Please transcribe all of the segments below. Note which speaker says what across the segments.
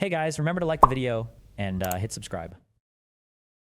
Speaker 1: Hey guys, remember to like the video and hit subscribe.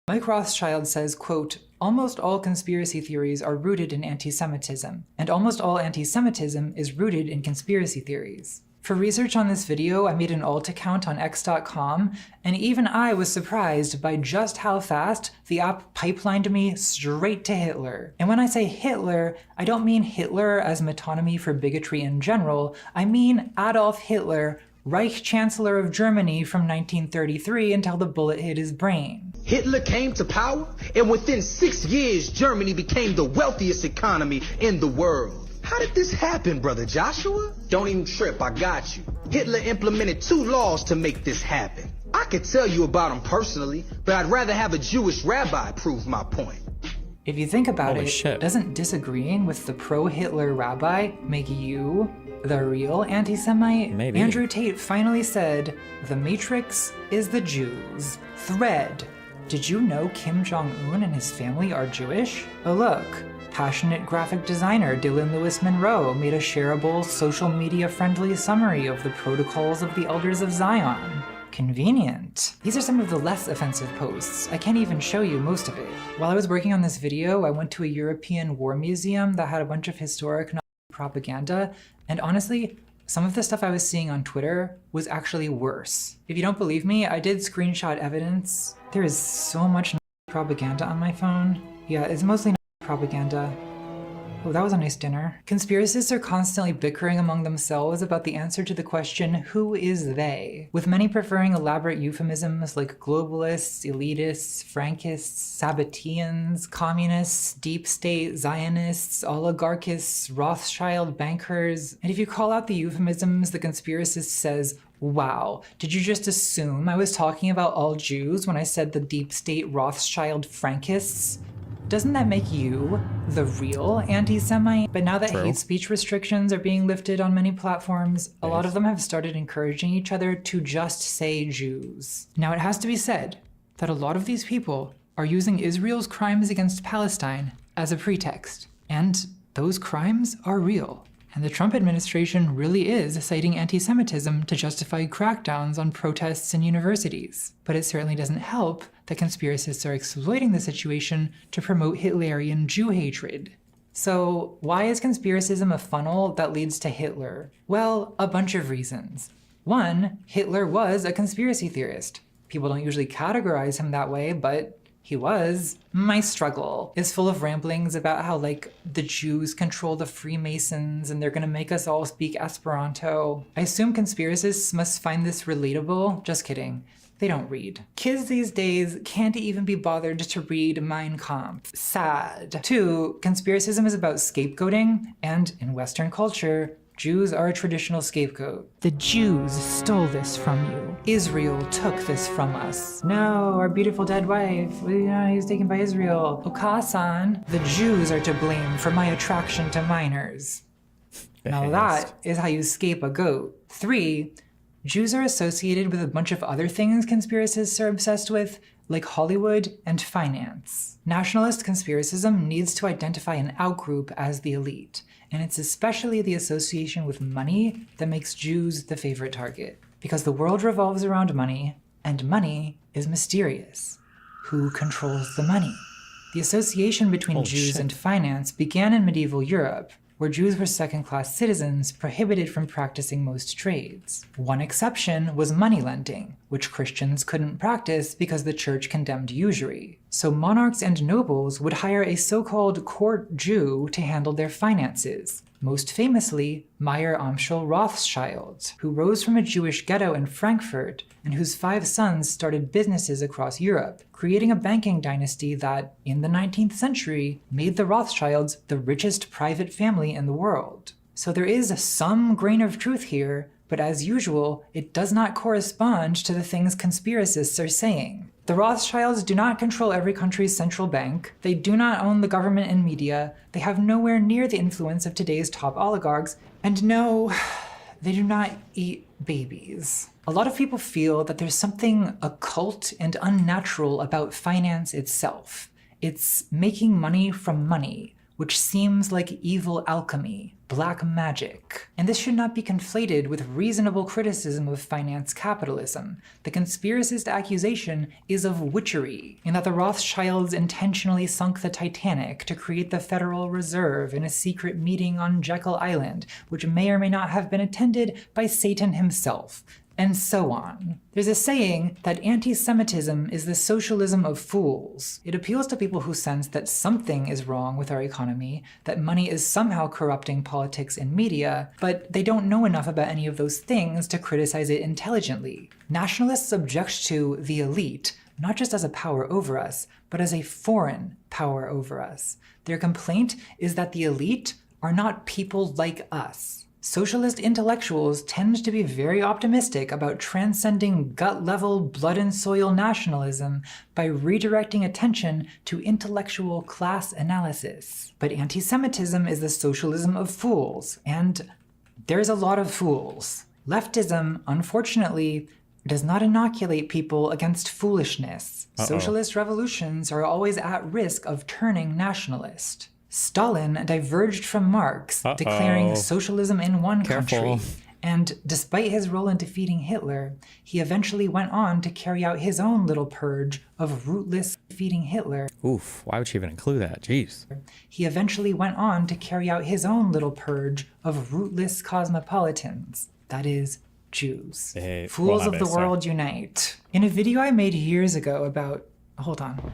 Speaker 2: Mike Rothschild says, quote, "Almost all conspiracy theories are rooted in anti-Semitism, and almost all anti-Semitism is rooted in conspiracy theories." For research on this video, I made an alt account on x.com, and even I was surprised by just how fast the app pipelined me straight to Hitler. And when I say Hitler, I don't mean Hitler as metonymy for bigotry in general, I mean Adolf Hitler, Reich Chancellor of Germany from 1933 until the bullet hit his brain.
Speaker 3: Hitler came to power, and within 6 years, Germany became the wealthiest economy in the world. How did this happen, Brother Joshua? Don't even trip, I got you. Hitler implemented 2 laws to make this happen. I could tell you about them personally, but I'd rather have a Jewish rabbi prove my point.
Speaker 2: If you think about
Speaker 1: Holy
Speaker 2: it,
Speaker 1: shit.
Speaker 2: doesn't disagreeing with the pro-Hitler rabbi make you the real anti-Semite?
Speaker 1: Maybe.
Speaker 2: Andrew Tate finally said, "The Matrix is the Jews." Thread. Did you know Kim Jong-un and his family are Jewish? Oh look, passionate graphic designer Dylan Lewis Monroe made a shareable, social media-friendly summary of the protocols of the Elders of Zion. Convenient. These are some of the less offensive posts. I can't even show you most of it. While I was working on this video, I went to a European war museum that had a bunch of historic Nazi propaganda, and honestly, some of the stuff I was seeing on Twitter was actually worse. If you don't believe me, I did screenshot evidence. There is so much Nazi propaganda on my phone. Yeah, it's mostly Nazi propaganda. Oh, that was a nice dinner. Conspiracists are constantly bickering among themselves about the answer to the question, who is they? With many preferring elaborate euphemisms like globalists, elitists, Frankists, Sabbateans, communists, deep state, Zionists, oligarchists, Rothschild bankers. And if you call out the euphemisms, the conspiracist says, "Wow, did you just assume I was talking about all Jews when I said the deep state Rothschild Frankists?" Doesn't that make you the real anti-Semite? But now that
Speaker 1: True.
Speaker 2: hate speech restrictions are being lifted on many platforms, a lot of them have started encouraging each other to just say Jews. Now it has to be said that a lot of these people are using Israel's crimes against Palestine as a pretext. And those crimes are real. And the Trump administration really is citing anti-Semitism to justify crackdowns on protests in universities. But it certainly doesn't help that conspiracists are exploiting the situation to promote Hitlerian Jew hatred. So why is conspiracism a funnel that leads to Hitler? Well, a bunch of reasons. One, Hitler was a conspiracy theorist. People don't usually categorize him that way, but he was. My struggle is full of ramblings about how, like, the Jews control the Freemasons and they're gonna make us all speak Esperanto. I assume conspiracists must find this relatable. Just kidding. They don't read. Kids these days can't even be bothered to read Mein Kampf. Sad. 2, conspiracism is about scapegoating, and in Western culture, Jews are a traditional scapegoat. The Jews stole this from you. Israel took this from us. No, our beautiful dead wife, he's taken by Israel. Okasan, the Jews are to blame for my attraction to minors. Now that is how you scape a goat. 3, Jews are associated with a bunch of other things conspiracists are obsessed with, like Hollywood and finance. Nationalist conspiracism needs to identify an outgroup as the elite, and it's especially the association with money that makes Jews the favorite target. Because the world revolves around money, and money is mysterious. Who controls the money? The association between Jews and finance began in medieval Europe, where Jews were second-class citizens prohibited from practicing most trades. One exception was money lending, which Christians couldn't practice because the church condemned usury. So monarchs and nobles would hire a so-called court Jew to handle their finances. Most famously, Meyer Amschel Rothschild, who rose from a Jewish ghetto in Frankfurt and whose 5 sons started businesses across Europe, creating a banking dynasty that, in the 19th century, made the Rothschilds the richest private family in the world. So there is some grain of truth here, but as usual, it does not correspond to the things conspiracists are saying. The Rothschilds do not control every country's central bank, they do not own the government and media, they have nowhere near the influence of today's top oligarchs, and no, they do not eat babies. A lot of people feel that there's something occult and unnatural about finance itself. It's making money from money, which seems like evil alchemy, black magic. And this should not be conflated with reasonable criticism of finance capitalism. The conspiracist accusation is of witchery, in that the Rothschilds intentionally sunk the Titanic to create the Federal Reserve in a secret meeting on Jekyll Island, which may or may not have been attended by Satan himself, and so on. There's a saying that anti-Semitism is the socialism of fools. It appeals to people who sense that something is wrong with our economy, that money is somehow corrupting politics and media, but they don't know enough about any of those things to criticize it intelligently. Nationalists object to the elite, not just as a power over us, but as a foreign power over us. Their complaint is that the elite are not people like us. Socialist intellectuals tend to be very optimistic about transcending gut-level blood-and-soil nationalism by redirecting attention to intellectual class analysis. But anti-Semitism is the socialism of fools, and there's a lot of fools. Leftism, unfortunately, does not inoculate people against foolishness. Socialist revolutions are always at risk of turning nationalist. Stalin diverged from Marx, declaring socialism in one country. And despite his role in defeating Hitler, he eventually went on to carry out his own little purge of rootless defeating Hitler.
Speaker 1: Oof, why would she even include that? Jeez.
Speaker 2: He eventually went on to carry out his own little purge of rootless cosmopolitans. That is, Jews. Fools of the world unite. In a video I made years ago about... Hold on.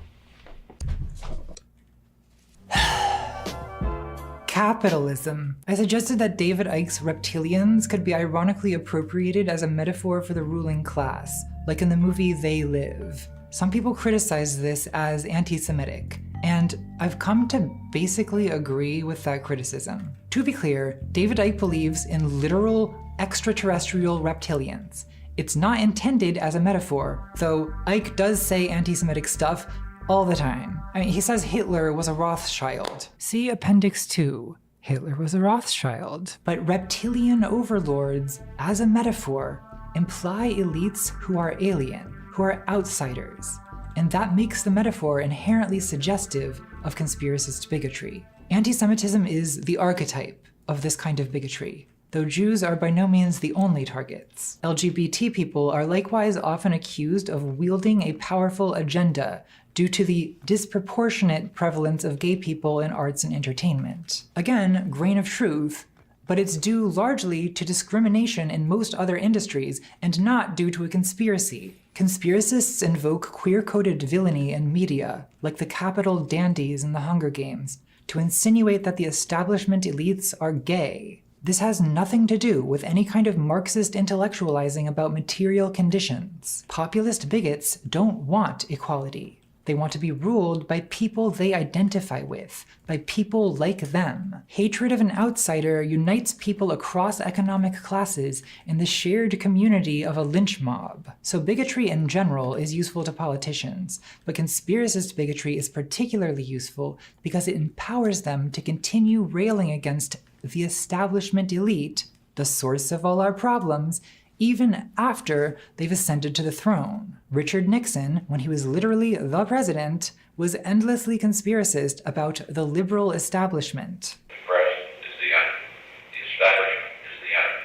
Speaker 2: Capitalism. I suggested that David Icke's reptilians could be ironically appropriated as a metaphor for the ruling class, like in the movie They Live. Some people criticize this as anti-Semitic, and I've come to basically agree with that criticism. To be clear, David Icke believes in literal extraterrestrial reptilians. It's not intended as a metaphor, though Icke does say anti-Semitic stuff all the time. I mean, he says Hitler was a Rothschild. See Appendix 2. Hitler was a Rothschild. But reptilian overlords, as a metaphor, imply elites who are alien, who are outsiders. And that makes the metaphor inherently suggestive of conspiracist bigotry. Anti-Semitism is the archetype of this kind of bigotry, though Jews are by no means the only targets. LGBT people are likewise often accused of wielding a powerful agenda due to the disproportionate prevalence of gay people in arts and entertainment. Again, grain of truth, but it's due largely to discrimination in most other industries and not due to a conspiracy. Conspiracists invoke queer-coded villainy in media, like the Capitol dandies in the Hunger Games, to insinuate that the establishment elites are gay. This has nothing to do with any kind of Marxist intellectualizing about material conditions. Populist bigots don't want equality. They want to be ruled by people they identify with, by people like them. Hatred of an outsider unites people across economic classes in the shared community of a lynch mob. So bigotry in general is useful to politicians, but conspiracist bigotry is particularly useful because it empowers them to continue railing against the establishment elite, the source of all our problems, even after they've ascended to the throne. Richard Nixon, when he was literally the president, was endlessly conspiracist about the liberal establishment.
Speaker 4: The press is the enemy. The establishment is the enemy.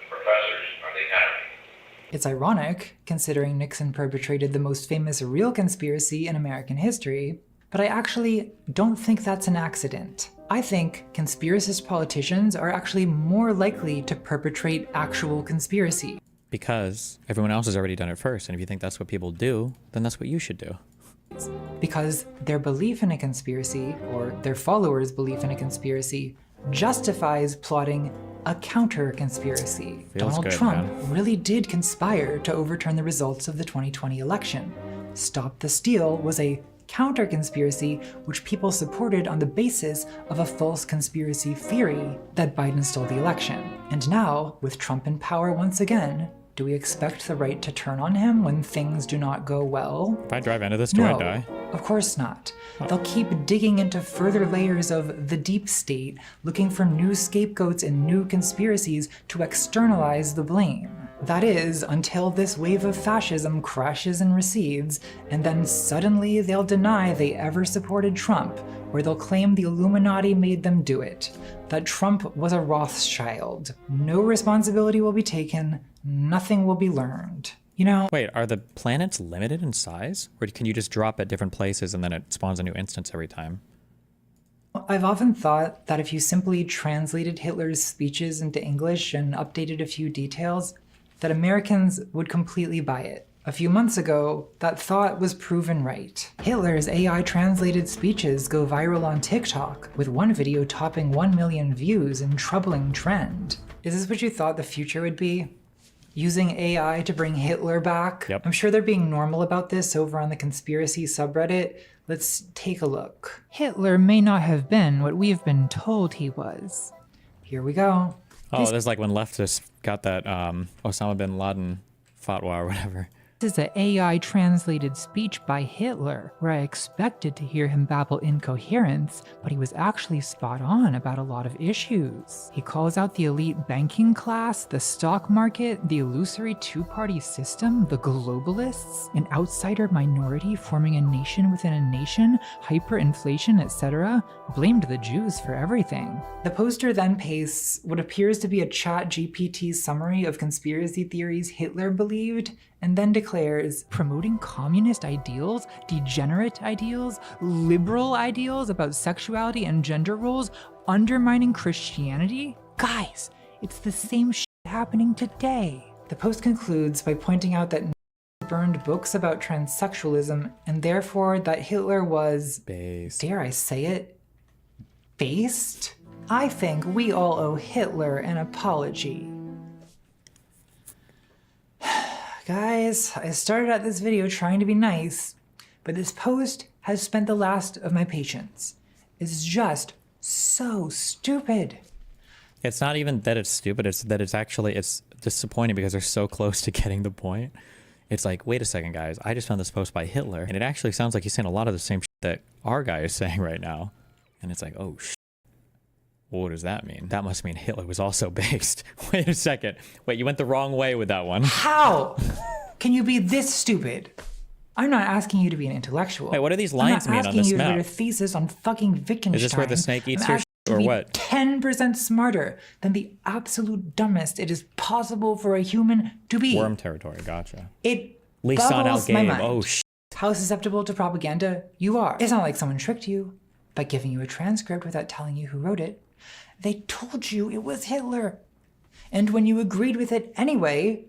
Speaker 4: The professors are the enemy.
Speaker 2: It's ironic, considering Nixon perpetrated the most famous real conspiracy in American history, but I actually don't think that's an accident. I think conspiracist politicians are actually more likely to perpetrate actual conspiracy.
Speaker 1: Because everyone else has already done it first, and if you think that's what people do, then that's what you should do.
Speaker 2: Because their belief in a conspiracy, or their followers' belief in a conspiracy, justifies plotting a counter-conspiracy. Donald Trump really did conspire to overturn the results of the 2020 election. Stop the Steal was a counter-conspiracy which people supported on the basis of a false conspiracy theory that Biden stole the election. And now, with Trump in power once again, Do we expect the right to turn on him when things do not go well?
Speaker 1: If I drive into this, do I die?
Speaker 2: Of course not. They'll keep digging into further layers of the deep state, looking for new scapegoats and new conspiracies to externalize the blame. That is, until this wave of fascism crashes and recedes, and then suddenly they'll deny they ever supported Trump, or they'll claim the Illuminati made them do it, that Trump was a Rothschild. No responsibility will be taken, nothing will be learned. You know,
Speaker 1: Wait, are the planets limited in size? Or can you just drop at different places and then it spawns a new instance every time?
Speaker 2: I've often thought that if you simply translated Hitler's speeches into English and updated a few details, that Americans would completely buy it. A few months ago, that thought was proven right. Hitler's AI translated speeches go viral on TikTok, with one video topping 1 million views in troubling trend. Is this what you thought the future would be? Using AI to bring Hitler back?
Speaker 1: Yep.
Speaker 2: I'm sure they're being normal about this over on the conspiracy subreddit. Let's take a look. Hitler may not have been what we've been told he was. Here we go.
Speaker 1: Oh, there's like when leftists got that Osama bin Laden fatwa or whatever.
Speaker 2: This is an AI translated speech by Hitler, where I expected to hear him babble incoherence, but he was actually spot on about a lot of issues. He calls out the elite banking class, the stock market, the illusory two-party system, the globalists, an outsider minority forming a nation within a nation, hyperinflation, etc., blamed the Jews for everything. The poster then pastes what appears to be a ChatGPT summary of conspiracy theories Hitler believed, and then declares, promoting communist ideals, degenerate ideals, liberal ideals about sexuality and gender roles, undermining Christianity? Guys, it's the same shit happening today. The post concludes by pointing out that burned books about transsexualism, and therefore that Hitler was,
Speaker 1: Based.
Speaker 2: dare I say it, based? I think we all owe Hitler an apology. Guys, I started out this video trying to be nice, but this post has spent the last of my patience. It's just so stupid.
Speaker 1: It's not even that it's stupid, it's that it's disappointing because they're so close to getting the point. It's like, wait a second, guys, I just found this post by Hitler, and it actually sounds like he's saying a lot of the same shit that our guy is saying right now. And it's like, oh, shit. What does that mean? That must mean Hitler was also based. Wait a second. Wait, you went the wrong way with that one.
Speaker 2: How can you be this stupid? I'm not asking you to be an intellectual.
Speaker 1: Wait, what do these lines mean on
Speaker 2: I'm not
Speaker 1: this
Speaker 2: asking you to write a
Speaker 1: map?
Speaker 2: thesis on fucking Wittgenstein.
Speaker 1: Is this where the snake eats
Speaker 2: I'm
Speaker 1: your
Speaker 2: asking
Speaker 1: shit
Speaker 2: you
Speaker 1: or
Speaker 2: to be
Speaker 1: what?
Speaker 2: 10% smarter than the absolute dumbest it is possible for a human to be.
Speaker 1: Worm territory, gotcha.
Speaker 2: It
Speaker 1: Lisan
Speaker 2: boggles my
Speaker 1: al-Gaib,
Speaker 2: mind.
Speaker 1: oh shit.
Speaker 2: How susceptible to propaganda you are. It's not like someone tricked you by giving you a transcript without telling you who wrote it. They told you it was Hitler. And when you agreed with it anyway,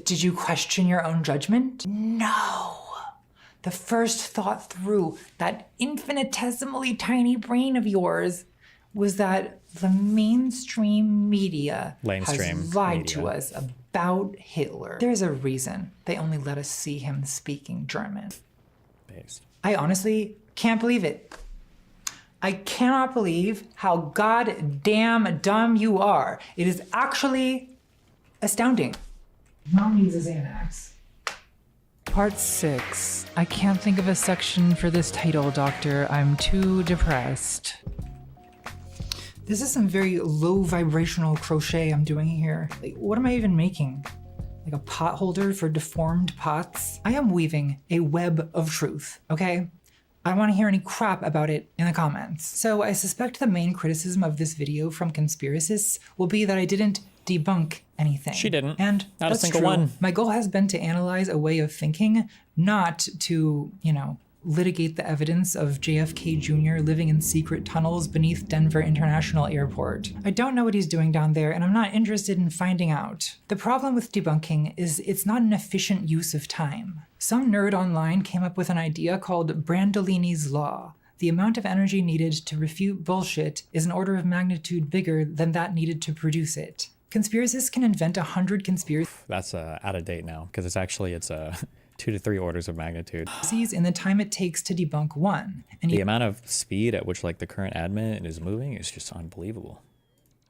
Speaker 2: did you question your own judgment? No. The first thought through that infinitesimally tiny brain of yours was that the mainstream media has lied to us about Hitler. There's a reason they only let us see him speaking German.
Speaker 1: Based.
Speaker 2: I honestly can't believe it. I cannot believe how goddamn dumb you are. It is actually astounding. Mom uses Xanax. Part 6. I can't think of a section for this title, Doctor. I'm too depressed. This is some very low vibrational crochet I'm doing here. Like, what am I even making? Like a pot holder for deformed pots? I am weaving a web of truth, okay? I don't want to hear any crap about it in the comments. So I suspect the main criticism of this video from conspiracists will be that I didn't debunk anything.
Speaker 1: She didn't.
Speaker 2: And
Speaker 1: Not a
Speaker 2: that's
Speaker 1: single
Speaker 2: true.
Speaker 1: one.
Speaker 2: My goal has been to analyze a way of thinking, not to, litigate the evidence of JFK Jr. living in secret tunnels beneath Denver International Airport. I don't know what he's doing down there, and I'm not interested in finding out. The problem with debunking is it's not an efficient use of time. Some nerd online came up with an idea called Brandolini's Law. The amount of energy needed to refute bullshit is an order of magnitude bigger than that needed to produce it. Conspiracists can invent 100 conspiracies.
Speaker 1: That's out of date now, because it's 2 to 3 orders of magnitude.
Speaker 2: In the time it takes to debunk one. And
Speaker 1: The amount of speed at which like the current admin is moving is just unbelievable.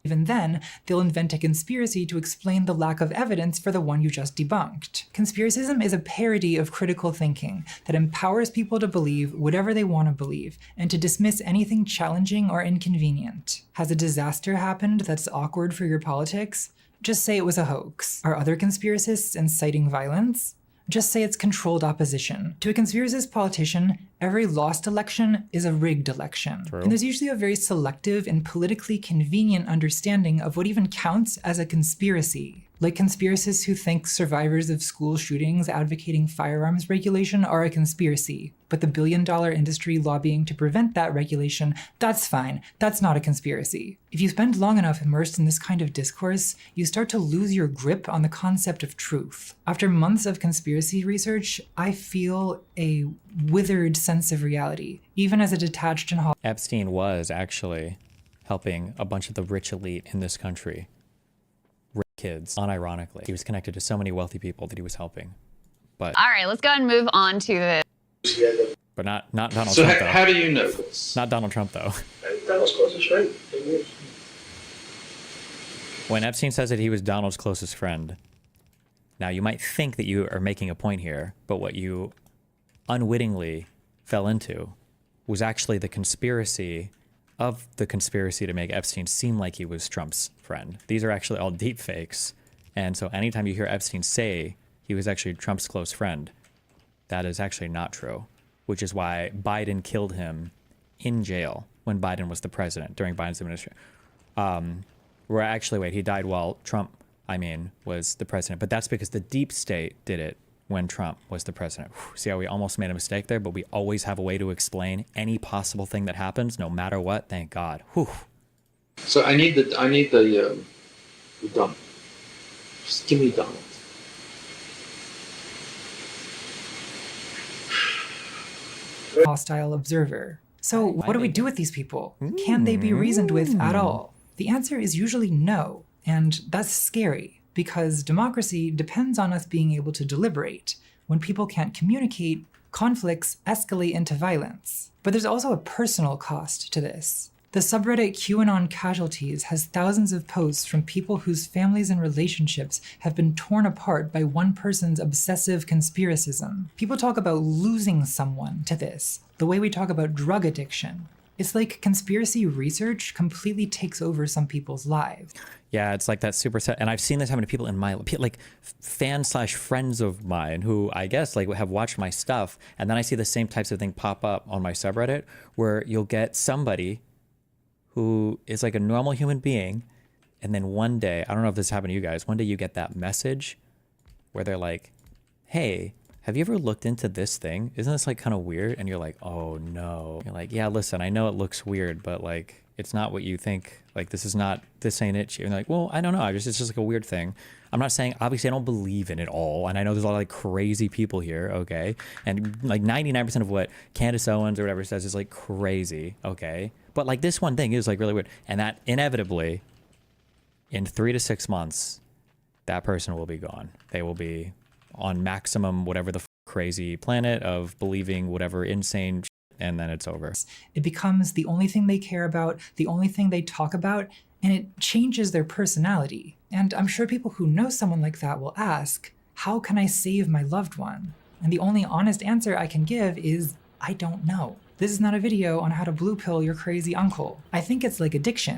Speaker 2: Even then, they'll invent a conspiracy to explain the lack of evidence for the one you just debunked. Conspiracism is a parody of critical thinking that empowers people to believe whatever they want to believe and to dismiss anything challenging or inconvenient. Has a disaster happened that's awkward for your politics? Just say it was a hoax. Are other conspiracists inciting violence? Just say it's controlled opposition. To a conspiracist politician, every lost election is a rigged election.
Speaker 1: True.
Speaker 2: And there's usually a very selective and politically convenient understanding of what even counts as a conspiracy. Like conspiracists who think survivors of school shootings advocating firearms regulation are a conspiracy, but the billion-dollar industry lobbying to prevent that regulation, that's fine. That's not a conspiracy. If you spend long enough immersed in this kind of discourse, you start to lose your grip on the concept of truth. After months of conspiracy research, I feel a withered sense of reality, even as a detached and
Speaker 1: Epstein was actually helping a bunch of the rich elite in this country. Rich kids, unironically. He was connected to so many wealthy people that he was helping. But
Speaker 5: All right, let's go and move on to the.
Speaker 1: but not Donald
Speaker 6: So
Speaker 1: Trump though.
Speaker 6: how do you know this?
Speaker 1: Not Donald Trump though.
Speaker 7: Donald's closest friend.
Speaker 1: When Epstein says that he was Donald's closest friend, now you might think that you are making a point here, but what you unwittingly fell into was actually the conspiracy of the conspiracy to make Epstein seem like he was Trump's friend. These are actually all deep fakes. And so anytime you hear Epstein say he was actually Trump's close friend, that is actually not true, which is why Biden killed him in jail when Biden was the president during Biden's administration. He died while Trump, was the president. But that's because the deep state did it when Trump was the president. Whew, see how we almost made a mistake there, but we always have a way to explain any possible thing that happens, no matter what. Thank God. Whew.
Speaker 6: So I need the Donald. Just give me Donald.
Speaker 2: hostile observer. So what do we do with these people? Can they be reasoned with at all? The answer is usually no, and that's scary because democracy depends on us being able to deliberate. When people can't communicate, conflicts escalate into violence. But there's also a personal cost to this. The subreddit QAnon Casualties has thousands of posts from people whose families and relationships have been torn apart by one person's obsessive conspiracism. People talk about losing someone to this, the way we talk about drug addiction. It's like conspiracy research completely takes over some people's lives.
Speaker 1: Yeah, it's like that super set. And I've seen this happen to people in my, like fans/friends of mine who I guess like have watched my stuff. And then I see the same types of thing pop up on my subreddit where you'll get somebody who is like a normal human being. And then one day, I don't know if this happened to you guys, one day you get that message where they're like, hey, have you ever looked into this thing? Isn't this like kind of weird? And you're like, oh no. You're like, yeah, listen, I know it looks weird, but like, it's not what you think. Like, this ain't it. And they're like, well, I don't know. It's just like a weird thing. I'm not saying, obviously I don't believe in it all. And I know there's a lot of like crazy people here. Okay. And like 99% of what Candace Owens or whatever says is like crazy. Okay. But like this one thing is like really weird. And that inevitably in 3 to 6 months, that person will be gone. They will be on maximum whatever the crazy planet of believing whatever insane shit, and then it's over.
Speaker 2: It becomes the only thing they care about, the only thing they talk about, and it changes their personality. And I'm sure people who know someone like that will ask, how can I save my loved one? And the only honest answer I can give is, I don't know. This is not a video on how to blue pill your crazy uncle. I think it's like addiction.